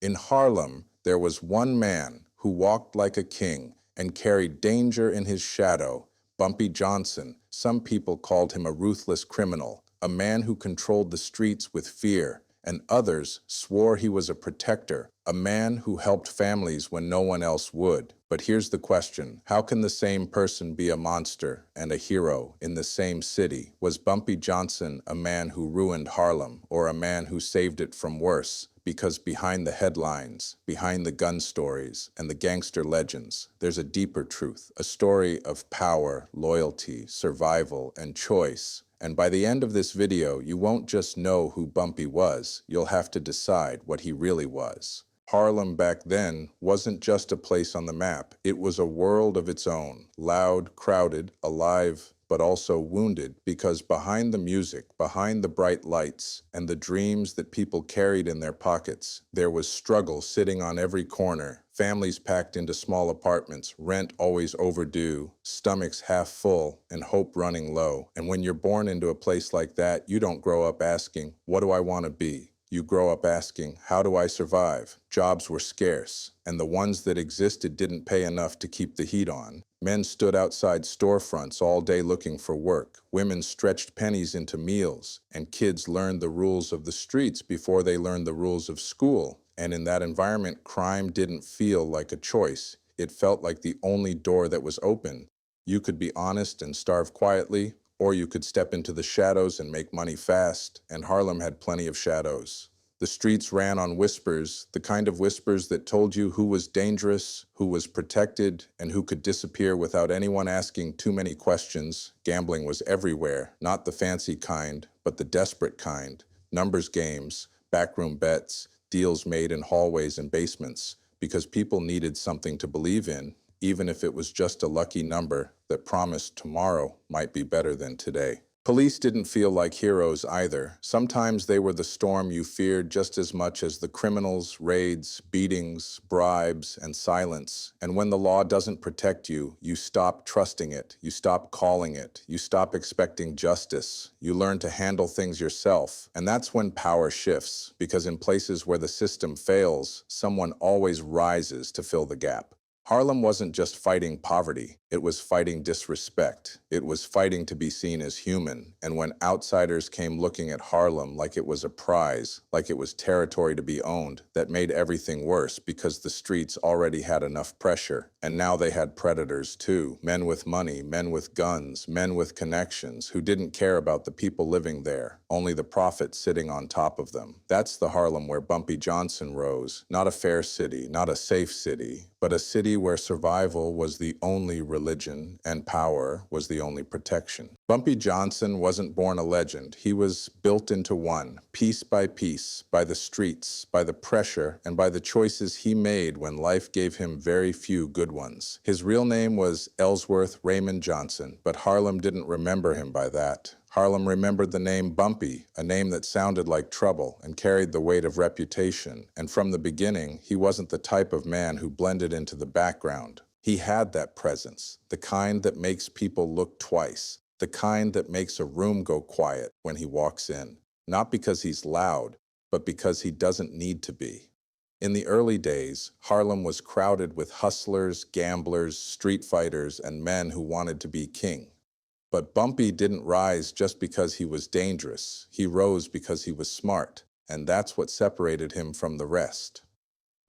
In Harlem, there was one man who walked like a king and carried danger in his shadow. Bumpy Johnson. Some people called him a ruthless criminal, a man who controlled the streets with fear, and others swore he was a protector, a man who helped families when no one else would. But here's the question: how can the same person be a monster and a hero in the same city? Was Bumpy Johnson a man who ruined Harlem, or a man who saved it from worse? Because behind the headlines, behind the gun stories, and the gangster legends, there's a deeper truth, a story of power, loyalty, survival, and choice. And by the end of this video, you won't just know who Bumpy was, you'll have to decide what he really was. Harlem back then wasn't just a place on the map, it was a world of its own, loud, crowded, alive, but also wounded, because behind the music, behind the bright lights, and the dreams that people carried in their pockets, there was struggle sitting on every corner, families packed into small apartments, rent always overdue, stomachs half full, and hope running low. And when you're born into a place like that, you don't grow up asking, what do I want to be? You grow up asking, how do I survive? Jobs were scarce, and the ones that existed didn't pay enough to keep the heat on. Men stood outside storefronts all day looking for work. Women stretched pennies into meals, and kids learned the rules of the streets before they learned the rules of school. And in that environment, crime didn't feel like a choice. It felt like the only door that was open. You could be honest and starve quietly, or you could step into the shadows and make money fast, and Harlem had plenty of shadows. The streets ran on whispers, the kind of whispers that told you who was dangerous, who was protected, and who could disappear without anyone asking too many questions. Gambling was everywhere, not the fancy kind, but the desperate kind. Numbers games, backroom bets, deals made in hallways and basements, because people needed something to believe in, even if it was just a lucky number that promised tomorrow might be better than today. Police didn't feel like heroes either. Sometimes they were the storm you feared just as much as the criminals, raids, beatings, bribes, and silence. And when the law doesn't protect you, you stop trusting it, you stop calling it, you stop expecting justice, you learn to handle things yourself. And that's when power shifts, because in places where the system fails, someone always rises to fill the gap. Harlem wasn't just fighting poverty, it was fighting disrespect. It was fighting to be seen as human. And when outsiders came looking at Harlem like it was a prize, like it was territory to be owned, that made everything worse because the streets already had enough pressure. And now they had predators too. Men with money, men with guns, men with connections who didn't care about the people living there, only the profit sitting on top of them. That's the Harlem where Bumpy Johnson rose. Not a fair city, not a safe city, but a city where survival was the only religion and power was the only protection. Bumpy Johnson wasn't born a legend. He was built into one, piece by piece, by the streets, by the pressure, and by the choices he made when life gave him very few good ones. His real name was Ellsworth Raymond Johnson, but Harlem didn't remember him by that. Harlem remembered the name Bumpy, a name that sounded like trouble and carried the weight of reputation. And from the beginning, he wasn't the type of man who blended into the background. He had that presence, the kind that makes people look twice, the kind that makes a room go quiet when he walks in. Not because he's loud, but because he doesn't need to be. In the early days, Harlem was crowded with hustlers, gamblers, street fighters, and men who wanted to be king. But Bumpy didn't rise just because he was dangerous. He rose because he was smart, and that's what separated him from the rest.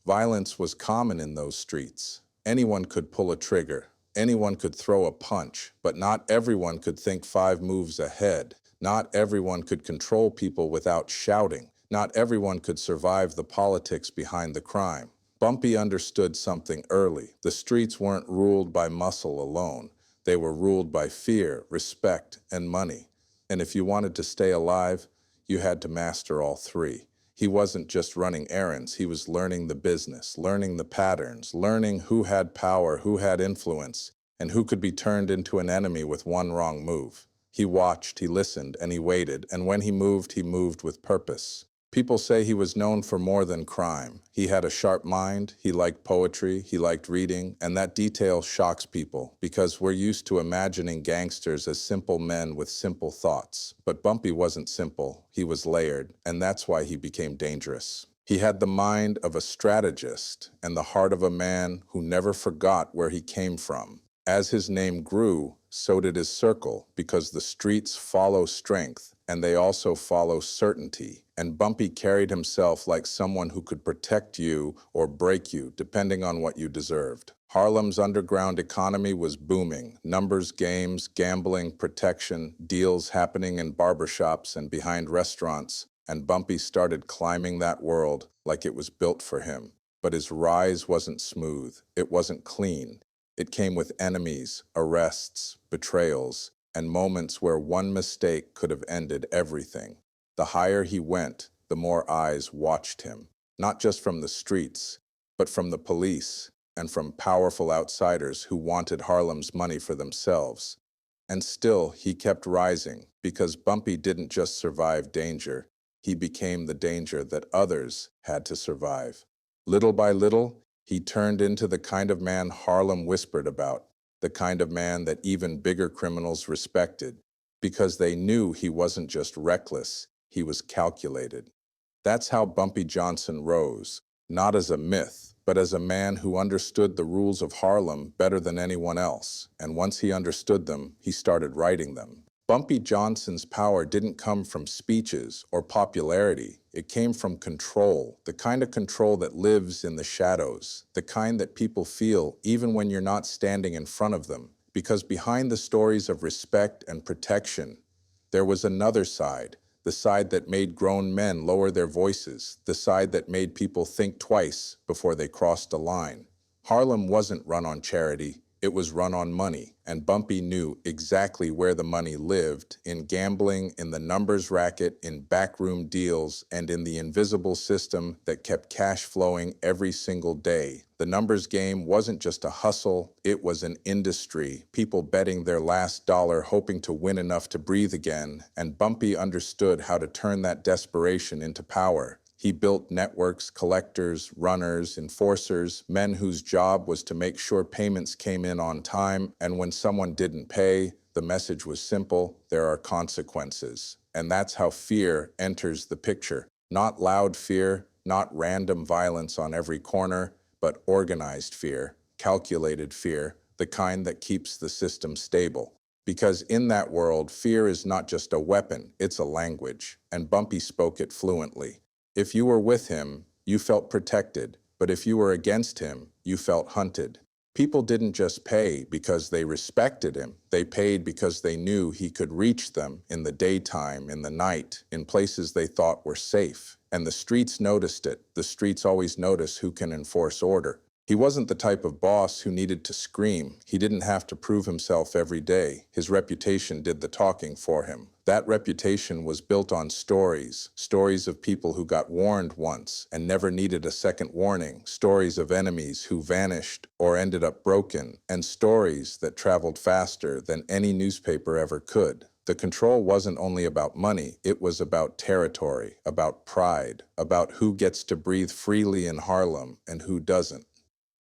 Violence was common in those streets. Anyone could pull a trigger. Anyone could throw a punch, but not everyone could think 5 moves ahead. Not everyone could control people without shouting. Not everyone could survive the politics behind the crime. Bumpy understood something early. The streets weren't ruled by muscle alone. They were ruled by fear, respect, and money. And if you wanted to stay alive, you had to master all 3. He wasn't just running errands, he was learning the business, learning the patterns, learning who had power, who had influence, and who could be turned into an enemy with one wrong move. He watched, he listened, and he waited, and when he moved with purpose. People say he was known for more than crime. He had a sharp mind, he liked poetry, he liked reading, and that detail shocks people because we're used to imagining gangsters as simple men with simple thoughts. But Bumpy wasn't simple, he was layered, and that's why he became dangerous. He had the mind of a strategist and the heart of a man who never forgot where he came from. As his name grew, so did his circle, because the streets follow strength, and they also follow certainty. And Bumpy carried himself like someone who could protect you or break you, depending on what you deserved. Harlem's underground economy was booming. Numbers games, gambling, protection, deals happening in barbershops and behind restaurants. And Bumpy started climbing that world like it was built for him. But his rise wasn't smooth. It wasn't clean. It came with enemies, arrests, betrayals, and moments where one mistake could have ended everything. The higher he went, the more eyes watched him, not just from the streets, but from the police and from powerful outsiders who wanted Harlem's money for themselves. And still, he kept rising, because Bumpy didn't just survive danger, he became the danger that others had to survive. Little by little, he turned into the kind of man Harlem whispered about, the kind of man that even bigger criminals respected, because they knew he wasn't just reckless, he was calculated. That's how Bumpy Johnson rose, not as a myth, but as a man who understood the rules of Harlem better than anyone else, and once he understood them, he started writing them. Bumpy Johnson's power didn't come from speeches or popularity. It came from control, the kind of control that lives in the shadows, the kind that people feel even when you're not standing in front of them. Because behind the stories of respect and protection, there was another side, the side that made grown men lower their voices, the side that made people think twice before they crossed a line. Harlem wasn't run on charity, it was run on money, and Bumpy knew exactly where the money lived, in gambling, in the numbers racket, in backroom deals, and in the invisible system that kept cash flowing every single day. The numbers game wasn't just a hustle, it was an industry, people betting their last dollar hoping to win enough to breathe again, and Bumpy understood how to turn that desperation into power. He built networks, collectors, runners, enforcers, men whose job was to make sure payments came in on time, and when someone didn't pay, the message was simple: there are consequences. And that's how fear enters the picture. Not loud fear, not random violence on every corner, but organized fear, calculated fear, the kind that keeps the system stable. Because in that world, fear is not just a weapon, it's a language, and Bumpy spoke it fluently. If you were with him, you felt protected, but if you were against him, you felt hunted. People didn't just pay because they respected him. They paid because they knew he could reach them in the daytime, in the night, in places they thought were safe. And the streets noticed it. The streets always notice who can enforce order. He wasn't the type of boss who needed to scream. He didn't have to prove himself every day. His reputation did the talking for him. That reputation was built on stories, stories of people who got warned once and never needed a second warning, stories of enemies who vanished or ended up broken, and stories that traveled faster than any newspaper ever could. The control wasn't only about money, it was about territory, about pride, about who gets to breathe freely in Harlem and who doesn't.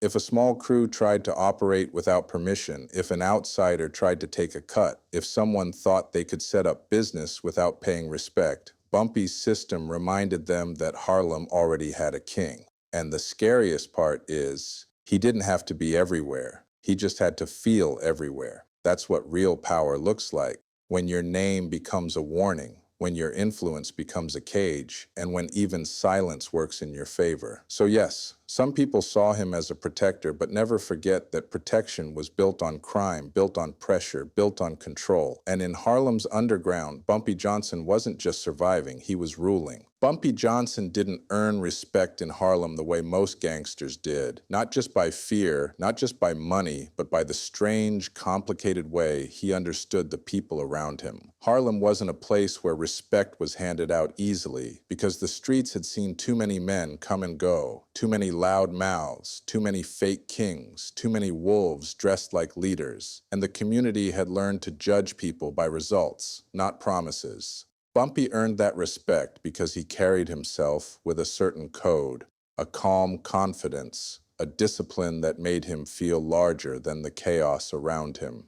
If a small crew tried to operate without permission, if an outsider tried to take a cut, if someone thought they could set up business without paying respect, Bumpy's system reminded them that Harlem already had a king. And the scariest part is, he didn't have to be everywhere. He just had to feel everywhere. That's what real power looks like. When your name becomes a warning, when your influence becomes a cage, and when even silence works in your favor. So yes, some people saw him as a protector, but never forget that protection was built on crime, built on pressure, built on control. And in Harlem's underground, Bumpy Johnson wasn't just surviving, he was ruling. Bumpy Johnson didn't earn respect in Harlem the way most gangsters did, not just by fear, not just by money, but by the strange, complicated way he understood the people around him. Harlem wasn't a place where respect was handed out easily, because the streets had seen too many men come and go, too many loud mouths, too many fake kings, too many wolves dressed like leaders, and the community had learned to judge people by results, not promises. Bumpy earned that respect because he carried himself with a certain code, a calm confidence, a discipline that made him feel larger than the chaos around him.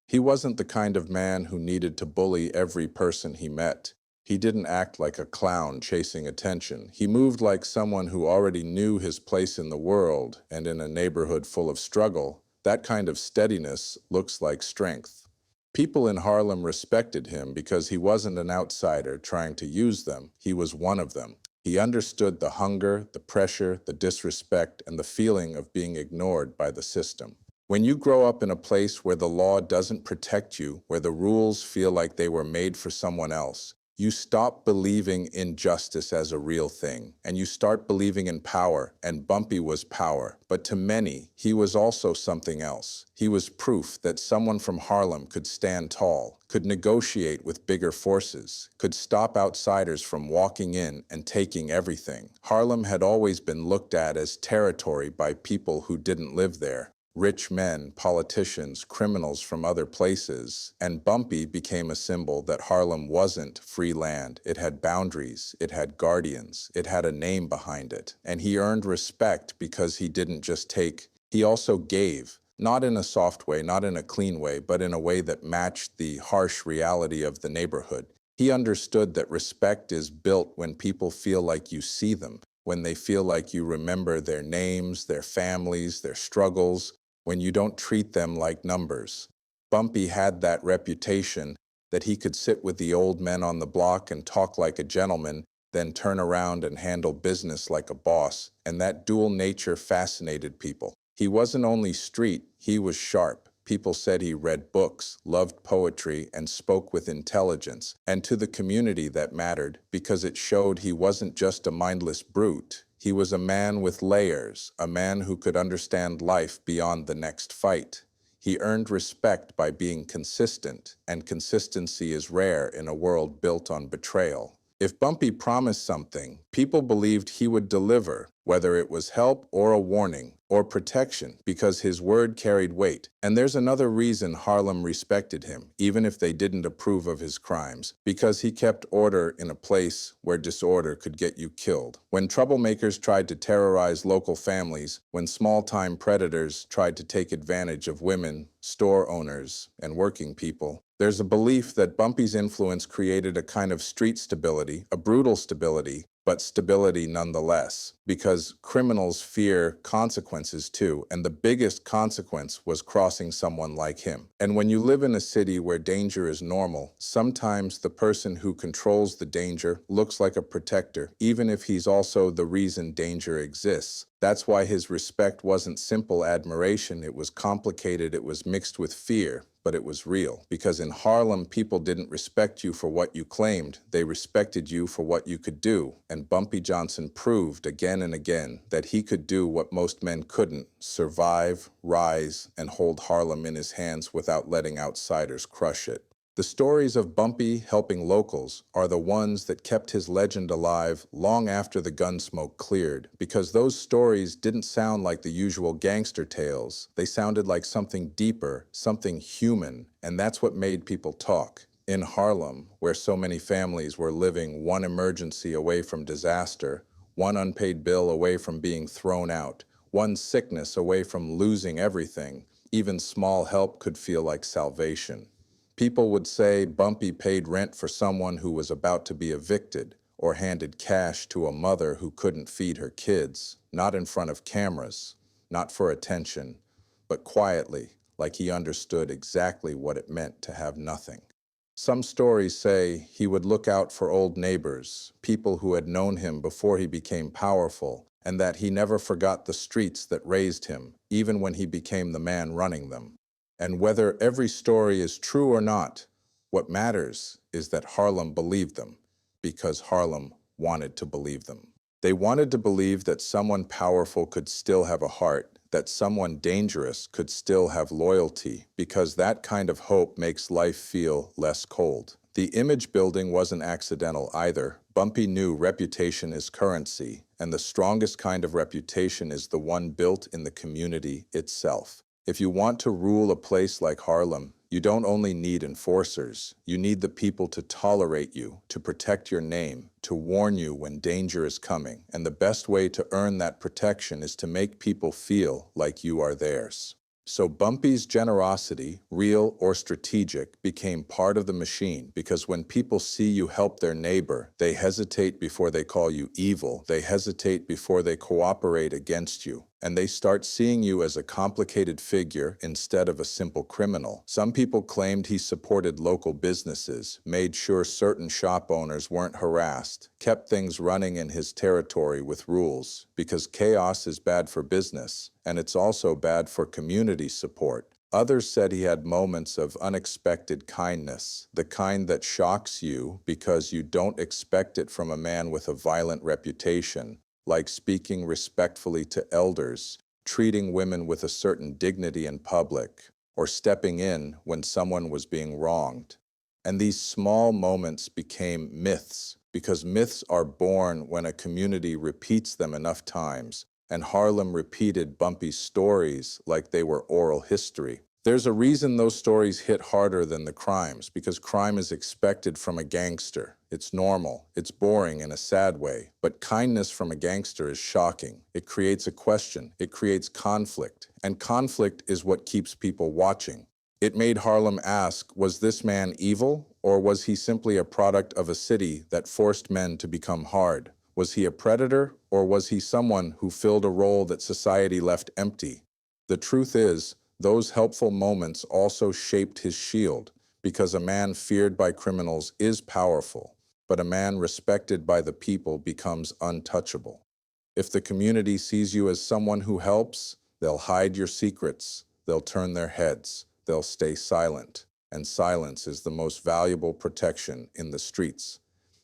He wasn't the kind of man who needed to bully every person he met. He didn't act like a clown chasing attention. He moved like someone who already knew his place in the world, and in a neighborhood full of struggle, that kind of steadiness looks like strength. People in Harlem respected him because he wasn't an outsider trying to use them. He was one of them. He understood the hunger, the pressure, the disrespect, and the feeling of being ignored by the system. When you grow up in a place where the law doesn't protect you, where the rules feel like they were made for someone else, you stop believing in justice as a real thing, and you start believing in power, and Bumpy was power. But to many, he was also something else. He was proof that someone from Harlem could stand tall, could negotiate with bigger forces, could stop outsiders from walking in and taking everything. Harlem had always been looked at as territory by people who didn't live there. Rich men, politicians, criminals from other places, and Bumpy became a symbol that Harlem wasn't free land. It had boundaries, it had guardians, it had a name behind it. And he earned respect because he didn't just take, he also gave. Not in a soft way, not in a clean way, but in a way that matched the harsh reality of the neighborhood. He understood that respect is built when people feel like you see them, when they feel like you remember their names, their families, their struggles, when you don't treat them like numbers. Bumpy had that reputation that he could sit with the old men on the block and talk like a gentleman, then turn around and handle business like a boss, and that dual nature fascinated people. He wasn't only street, he was sharp. People said he read books, loved poetry, and spoke with intelligence. And to the community that mattered, because it showed he wasn't just a mindless brute. He was a man with layers, a man who could understand life beyond the next fight. He earned respect by being consistent, and consistency is rare in a world built on betrayal. If Bumpy promised something, people believed he would deliver, whether it was help or a warning or protection, because his word carried weight. And there's another reason Harlem respected him, even if they didn't approve of his crimes, because he kept order in a place where disorder could get you killed. When troublemakers tried to terrorize local families, when small-time predators tried to take advantage of women, store owners, and working people, there's a belief that Bumpy's influence created a kind of street stability, a brutal stability, but stability nonetheless, because criminals fear consequences too, and the biggest consequence was crossing someone like him. And when you live in a city where danger is normal, sometimes the person who controls the danger looks like a protector, even if he's also the reason danger exists. That's why his respect wasn't simple admiration, it was complicated, it was mixed with fear, but it was real. Because in Harlem, people didn't respect you for what you claimed, they respected you for what you could do. And Bumpy Johnson proved again and again that he could do what most men couldn't: survive, rise, and hold Harlem in his hands without letting outsiders crush it. The stories of Bumpy helping locals are the ones that kept his legend alive long after the gunsmoke cleared, because those stories didn't sound like the usual gangster tales. They sounded like something deeper, something human, and that's what made people talk. In Harlem, where so many families were living one emergency away from disaster, one unpaid bill away from being thrown out, one sickness away from losing everything, even small help could feel like salvation. People would say Bumpy paid rent for someone who was about to be evicted, or handed cash to a mother who couldn't feed her kids, not in front of cameras, not for attention, but quietly, like he understood exactly what it meant to have nothing. Some stories say he would look out for old neighbors, people who had known him before he became powerful, and that he never forgot the streets that raised him, even when he became the man running them. And whether every story is true or not, what matters is that Harlem believed them, because Harlem wanted to believe them. They wanted to believe that someone powerful could still have a heart, that someone dangerous could still have loyalty, because that kind of hope makes life feel less cold. The image building wasn't accidental either. Bumpy knew reputation is currency, and the strongest kind of reputation is the one built in the community itself. If you want to rule a place like Harlem, you don't only need enforcers, you need the people to tolerate you, to protect your name, to warn you when danger is coming. And the best way to earn that protection is to make people feel like you are theirs. So Bumpy's generosity, real or strategic, became part of the machine because when people see you help their neighbor, they hesitate before they call you evil, they hesitate before they cooperate against you, and they start seeing you as a complicated figure instead of a simple criminal. Some people claimed he supported local businesses, made sure certain shop owners weren't harassed, kept things running in his territory with rules, because chaos is bad for business, and it's also bad for community support. Others said he had moments of unexpected kindness, the kind that shocks you because you don't expect it from a man with a violent reputation, like speaking respectfully to elders, treating women with a certain dignity in public, or stepping in when someone was being wronged. And these small moments became myths, because myths are born when a community repeats them enough times, and Harlem repeated Bumpy's stories like they were oral history. There's a reason those stories hit harder than the crimes, because crime is expected from a gangster. It's normal, it's boring in a sad way, but kindness from a gangster is shocking. It creates a question, it creates conflict, and conflict is what keeps people watching. It made Harlem ask, was this man evil, or was he simply a product of a city that forced men to become hard? Was he a predator, or was he someone who filled a role that society left empty? The truth is, those helpful moments also shaped his shield, because a man feared by criminals is powerful, but a man respected by the people becomes untouchable. If the community sees you as someone who helps, they'll hide your secrets, they'll turn their heads, they'll stay silent, and silence is the most valuable protection in the streets.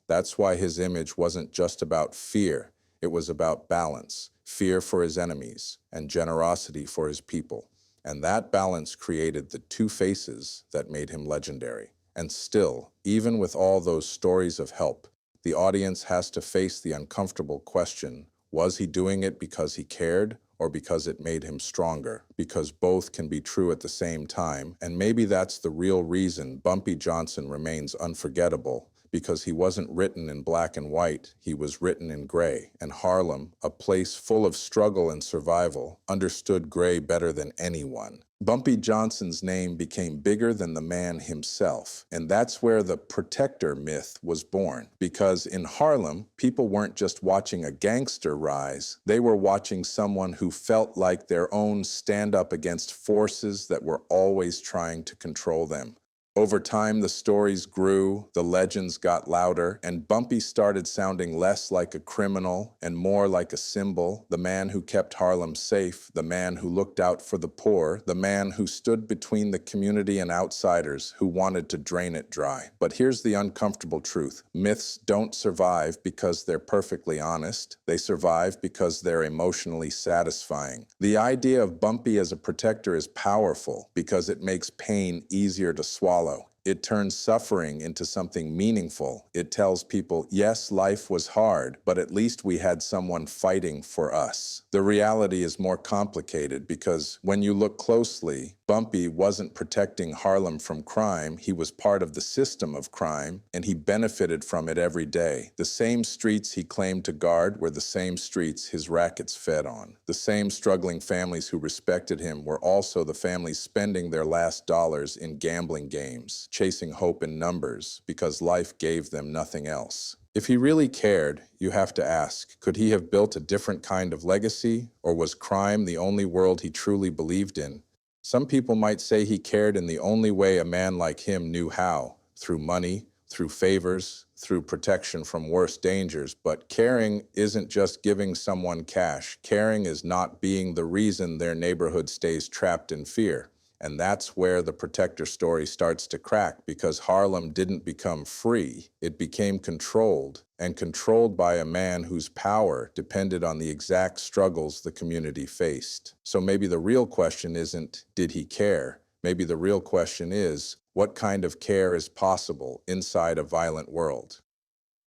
That's why his image wasn't just about fear, it was about balance, fear for his enemies and generosity for his people. And that balance created the two faces that made him legendary. And still, even with all those stories of help, the audience has to face the uncomfortable question, was he doing it because he cared or because it made him stronger? Because both can be true at the same time, and maybe that's the real reason Bumpy Johnson remains unforgettable, because he wasn't written in black and white, he was written in gray. And Harlem, a place full of struggle and survival, understood gray better than anyone. Bumpy Johnson's name became bigger than the man himself, and that's where the protector myth was born. Because in Harlem, people weren't just watching a gangster rise, they were watching someone who felt like their own stand up against forces that were always trying to control them. Over time, the stories grew, the legends got louder, and Bumpy started sounding less like a criminal and more like a symbol, the man who kept Harlem safe, the man who looked out for the poor, the man who stood between the community and outsiders who wanted to drain it dry. But here's the uncomfortable truth. Myths don't survive because they're perfectly honest. They survive because they're emotionally satisfying. The idea of Bumpy as a protector is powerful because it makes pain easier to swallow. It turns suffering into something meaningful. It tells people, yes, life was hard, but at least we had someone fighting for us. The reality is more complicated because when you look closely, Bumpy wasn't protecting Harlem from crime. He was part of the system of crime, and he benefited from it every day. The same streets he claimed to guard were the same streets his rackets fed on. The same struggling families who respected him were also the families spending their last dollars in gambling games, chasing hope in numbers, because life gave them nothing else. If he really cared, you have to ask, could he have built a different kind of legacy, or was crime the only world he truly believed in? Some people might say he cared in the only way a man like him knew how, through money, through favors, through protection from worse dangers. But caring isn't just giving someone cash. Caring is not being the reason their neighborhood stays trapped in fear. And that's where the protector story starts to crack, because Harlem didn't become free. It became controlled, and controlled by a man whose power depended on the exact struggles the community faced. So maybe the real question isn't, did he care? Maybe the real question is, what kind of care is possible inside a violent world?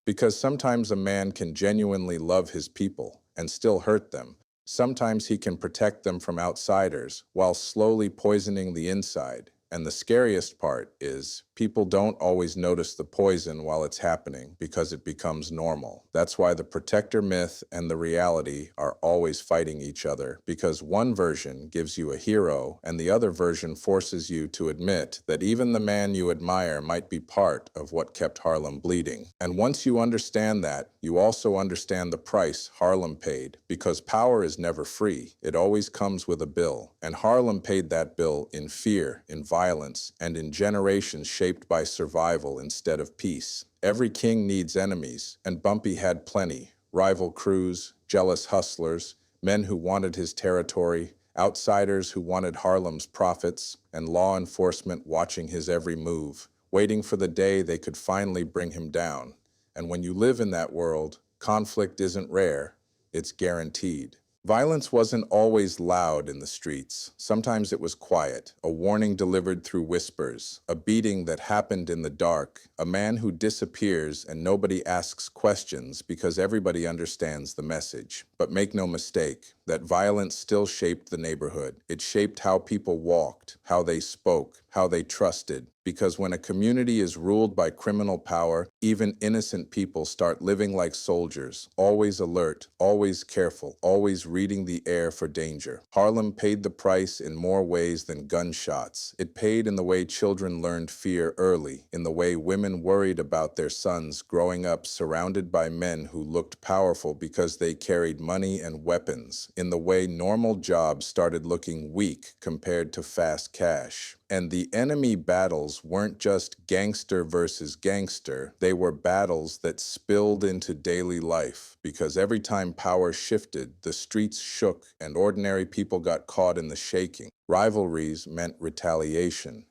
Because sometimes a man can genuinely love his people and still hurt them. Sometimes he can protect them from outsiders while slowly poisoning the inside. And the scariest part is people don't always notice the poison while it's happening because it becomes normal. That's why the protector myth and the reality are always fighting each other, because one version gives you a hero and the other version forces you to admit that even the man you admire might be part of what kept Harlem bleeding. And once you understand that, you also understand the price Harlem paid, because power is never free. It always comes with a bill. And Harlem paid that bill in fear, in violence, and in generations shaped by survival instead of peace. Every king needs enemies, and Bumpy had plenty. Rival crews, jealous hustlers, men who wanted his territory, outsiders who wanted Harlem's profits, and law enforcement watching his every move, waiting for the day they could finally bring him down. And when you live in that world, conflict isn't rare, it's guaranteed. Violence wasn't always loud in the streets. Sometimes it was quiet, a warning delivered through whispers, a beating that happened in the dark, a man who disappears and nobody asks questions because everybody understands the message. But make no mistake, that violence still shaped the neighborhood. It shaped how people walked, how they spoke, how they trusted. Because when a community is ruled by criminal power, even innocent people start living like soldiers, always alert, always careful, always reading the air for danger. Harlem paid the price in more ways than gunshots. It paid in the way children learned fear early, in the way women worried about their sons growing up surrounded by men who looked powerful because they carried money and weapons, in the way normal jobs started looking weak compared to fast cash. And the enemy battles weren't just gangster versus gangster, they were battles that spilled into daily life, because every time power shifted, the streets shook and ordinary people got caught in the shaking. Rivalries meant retaliation.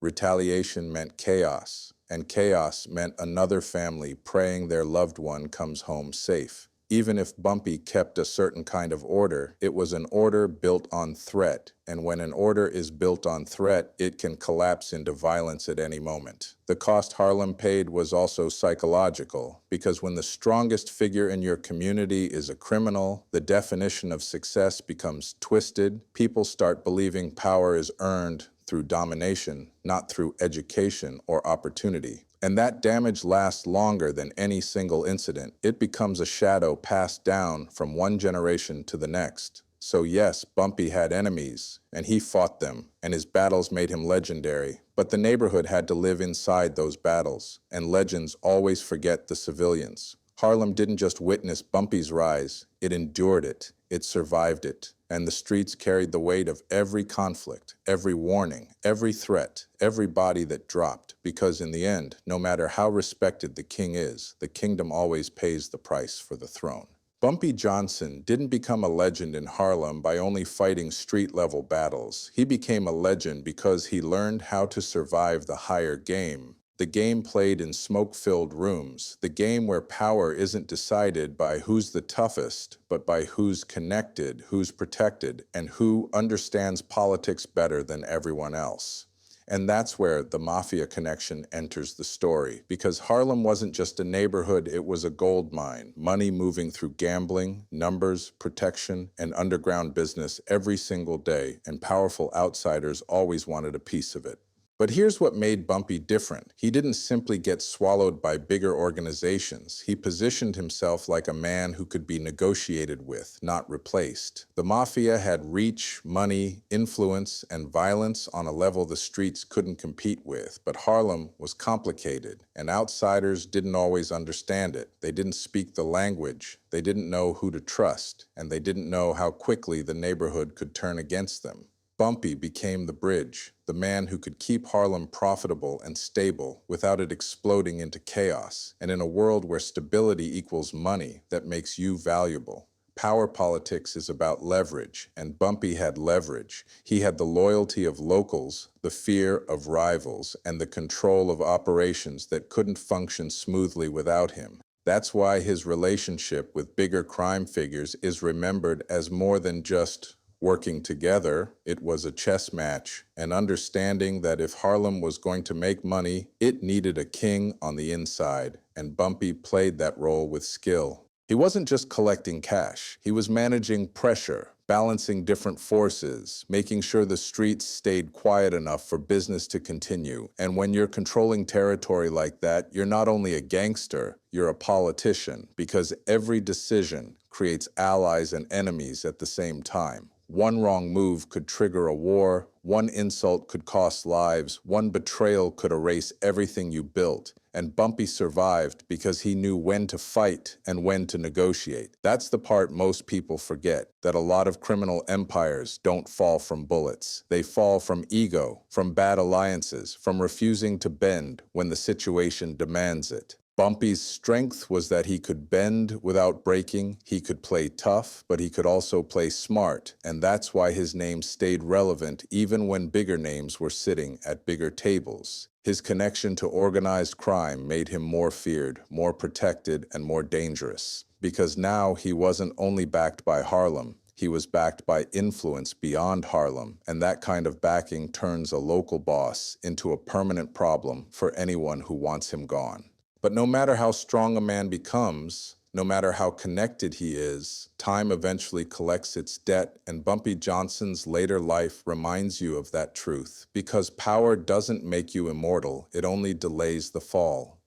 Retaliation meant chaos, and chaos meant another family praying their loved one comes home safe. Even if Bumpy kept a certain kind of order, it was an order built on threat, and when an order is built on threat, it can collapse into violence at any moment. The cost Harlem paid was also psychological, because when the strongest figure in your community is a criminal, the definition of success becomes twisted. People start believing power is earned through domination, not through education or opportunity. And that damage lasts longer than any single incident. It becomes a shadow passed down from one generation to the next. So yes, Bumpy had enemies, and he fought them, and his battles made him legendary. But the neighborhood had to live inside those battles, and legends always forget the civilians. Harlem didn't just witness Bumpy's rise, it endured it, it survived it, and the streets carried the weight of every conflict, every warning, every threat, every body that dropped, because in the end, no matter how respected the king is, the kingdom always pays the price for the throne. Bumpy Johnson didn't become a legend in Harlem by only fighting street-level battles. He became a legend because he learned how to survive the higher game. The game played in smoke-filled rooms, the game where power isn't decided by who's the toughest, but by who's connected, who's protected, and who understands politics better than everyone else. And that's where the mafia connection enters the story, because Harlem wasn't just a neighborhood, it was a gold mine, money moving through gambling, numbers, protection, and underground business every single day, and powerful outsiders always wanted a piece of it. But here's what made Bumpy different. He didn't simply get swallowed by bigger organizations. He positioned himself like a man who could be negotiated with, not replaced. The mafia had reach, money, influence, and violence on a level the streets couldn't compete with. But Harlem was complicated, and outsiders didn't always understand it. They didn't speak the language. They didn't know who to trust, and they didn't know how quickly the neighborhood could turn against them. Bumpy became the bridge, the man who could keep Harlem profitable and stable without it exploding into chaos. And in a world where stability equals money, that makes you valuable. Power politics is about leverage, and Bumpy had leverage. He had the loyalty of locals, the fear of rivals, and the control of operations that couldn't function smoothly without him. That's why his relationship with bigger crime figures is remembered as more than just working together. It was a chess match, an understanding that if Harlem was going to make money, it needed a king on the inside, and Bumpy played that role with skill. He wasn't just collecting cash, he was managing pressure, balancing different forces, making sure the streets stayed quiet enough for business to continue. And when you're controlling territory like that, you're not only a gangster, you're a politician, because every decision creates allies and enemies at the same time. One wrong move could trigger a war, one insult could cost lives, one betrayal could erase everything you built. And Bumpy survived because he knew when to fight and when to negotiate. That's the part most people forget, that a lot of criminal empires don't fall from bullets. They fall from ego, from bad alliances, from refusing to bend when the situation demands it. Bumpy's strength was that he could bend without breaking, he could play tough, but he could also play smart, and that's why his name stayed relevant even when bigger names were sitting at bigger tables. His connection to organized crime made him more feared, more protected, and more dangerous. Because now he wasn't only backed by Harlem, he was backed by influence beyond Harlem, and that kind of backing turns a local boss into a permanent problem for anyone who wants him gone. But no matter how strong a man becomes, no matter how connected he is, time eventually collects its debt, and Bumpy Johnson's later life reminds you of that truth, because power doesn't make you immortal, it only delays the fall.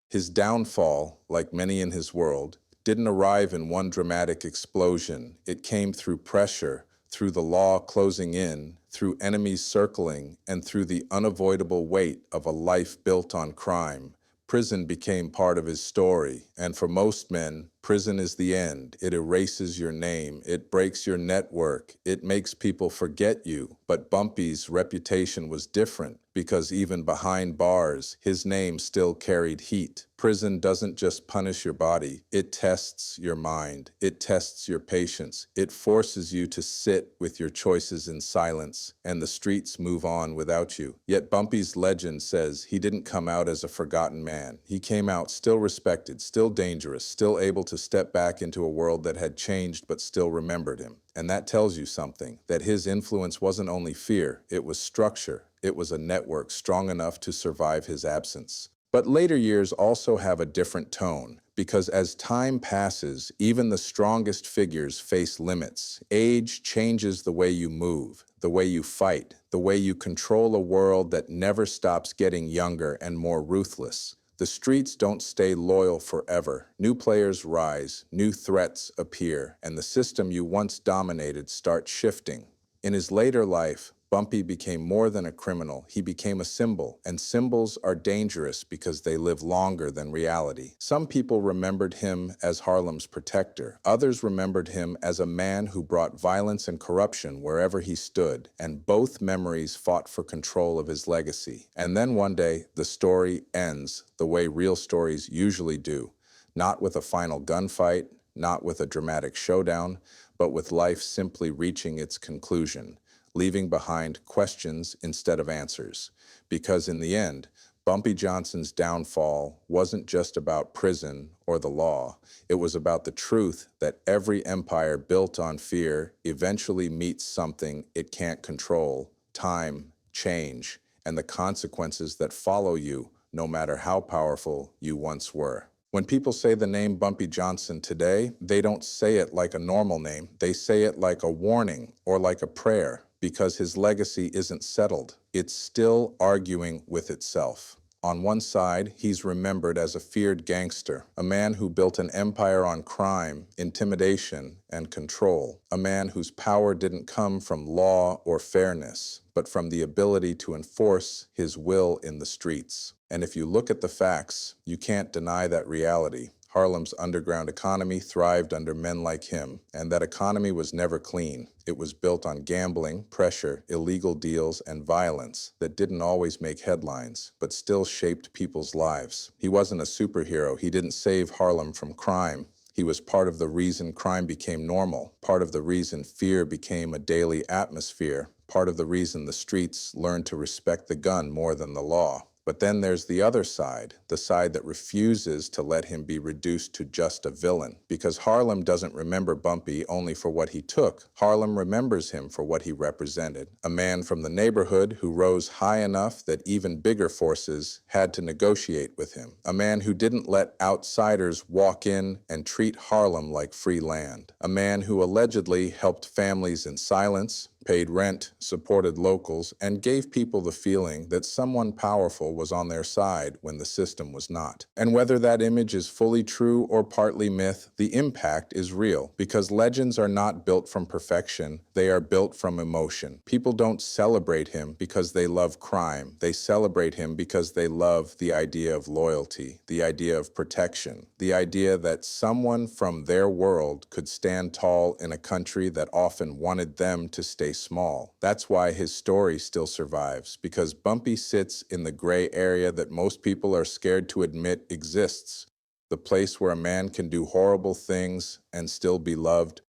His downfall, like many in his world, didn't arrive in one dramatic explosion. It came through pressure, through the law closing in, through enemies circling, and through the unavoidable weight of a life built on crime. Prison became part of his story, and for most men, prison is the end. It erases your name, it breaks your network, it makes people forget you. But Bumpy's reputation was different, because even behind bars, his name still carried heat. Prison doesn't just punish your body, it tests your mind, it tests your patience, it forces you to sit with your choices in silence, and the streets move on without you. Yet Bumpy's legend says he didn't come out as a forgotten man. He came out still respected, still dangerous, still able to step back into a world that had changed but still remembered him. And that tells you something, that his influence wasn't only fear, it was structure. It was a network strong enough to survive his absence. But later years also have a different tone, because as time passes, even the strongest figures face limits. Age changes the way you move, the way you fight, the way you control a world that never stops getting younger and more ruthless. The streets don't stay loyal forever. New players rise, new threats appear, and the system you once dominated starts shifting. In his later life, Bumpy became more than a criminal. He became a symbol, and symbols are dangerous because they live longer than reality. Some people remembered him as Harlem's protector. Others remembered him as a man who brought violence and corruption wherever he stood, and both memories fought for control of his legacy. And then one day, the story ends the way real stories usually do, not with a final gunfight, not with a dramatic showdown, but with life simply reaching its conclusion, leaving behind questions instead of answers. Because in the end, Bumpy Johnson's downfall wasn't just about prison or the law. It was about the truth that every empire built on fear eventually meets something it can't control: time, change, and the consequences that follow you, no matter how powerful you once were. When people say the name Bumpy Johnson today, they don't say it like a normal name. They say it like a warning or like a prayer, because his legacy isn't settled. It's still arguing with itself. On one side, he's remembered as a feared gangster, a man who built an empire on crime, intimidation, and control, a man whose power didn't come from law or fairness, but from the ability to enforce his will in the streets. And if you look at the facts, you can't deny that reality. Harlem's underground economy thrived under men like him, and that economy was never clean. It was built on gambling, pressure, illegal deals, and violence that didn't always make headlines, but still shaped people's lives. He wasn't a superhero. He didn't save Harlem from crime. He was part of the reason crime became normal, part of the reason fear became a daily atmosphere, part of the reason the streets learned to respect the gun more than the law. But then there's the other side, the side that refuses to let him be reduced to just a villain. Because Harlem doesn't remember Bumpy only for what he took. Harlem remembers him for what he represented. A man from the neighborhood who rose high enough that even bigger forces had to negotiate with him. A man who didn't let outsiders walk in and treat Harlem like free land. A man who allegedly helped families in silence, paid rent, supported locals, and gave people the feeling that someone powerful was on their side when the system was not. And whether that image is fully true or partly myth, the impact is real, because legends are not built from perfection, they are built from emotion. People don't celebrate him because they love crime. They celebrate him because they love the idea of loyalty, the idea of protection, the idea that someone from their world could stand tall in a country that often wanted them to stay small. That's why his story still survives, because Bumpy sits in the gray area that most people are scared to admit exists. The place where a man can do horrible things and still be loved,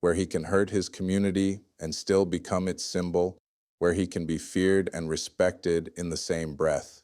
where he can hurt his community and still become its symbol, where he can be feared and respected in the same breath.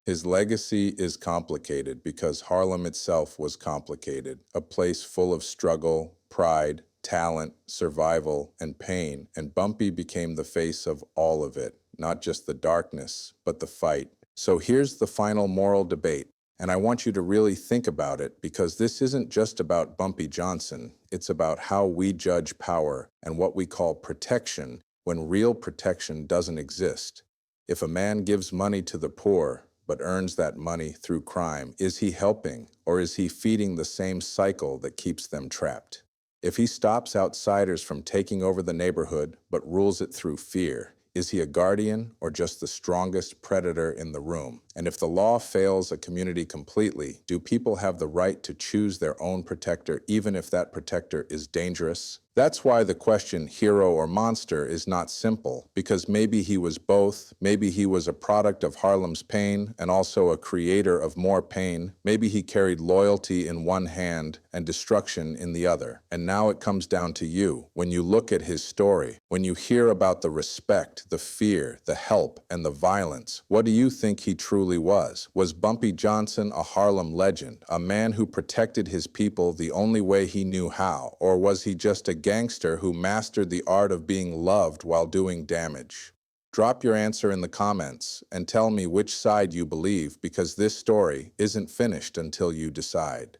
His legacy is complicated because Harlem itself was complicated, a place full of struggle, pride, talent, survival, and pain, and Bumpy became the face of all of it, not just the darkness, but the fight. So here's the final moral debate, and I want you to really think about it, because this isn't just about Bumpy Johnson, it's about how we judge power and what we call protection when real protection doesn't exist. If a man gives money to the poor, but earns that money through crime, is he helping, or is he feeding the same cycle that keeps them trapped? If he stops outsiders from taking over the neighborhood, but rules it through fear, is he a guardian or just the strongest predator in the room? And if the law fails a community completely, do people have the right to choose their own protector, even if that protector is dangerous? That's why the question, hero or monster, is not simple, because maybe he was both, maybe he was a product of Harlem's pain and also a creator of more pain, maybe he carried loyalty in one hand and destruction in the other. And now it comes down to you. When you look at his story, when you hear about the respect, the fear, the help, and the violence, what do you think he truly was? Was Bumpy Johnson a Harlem legend, a man who protected his people the only way he knew how, or was he just a gangster who mastered the art of being loved while doing damage? Drop your answer in the comments and tell me which side you believe, because this story isn't finished until you decide.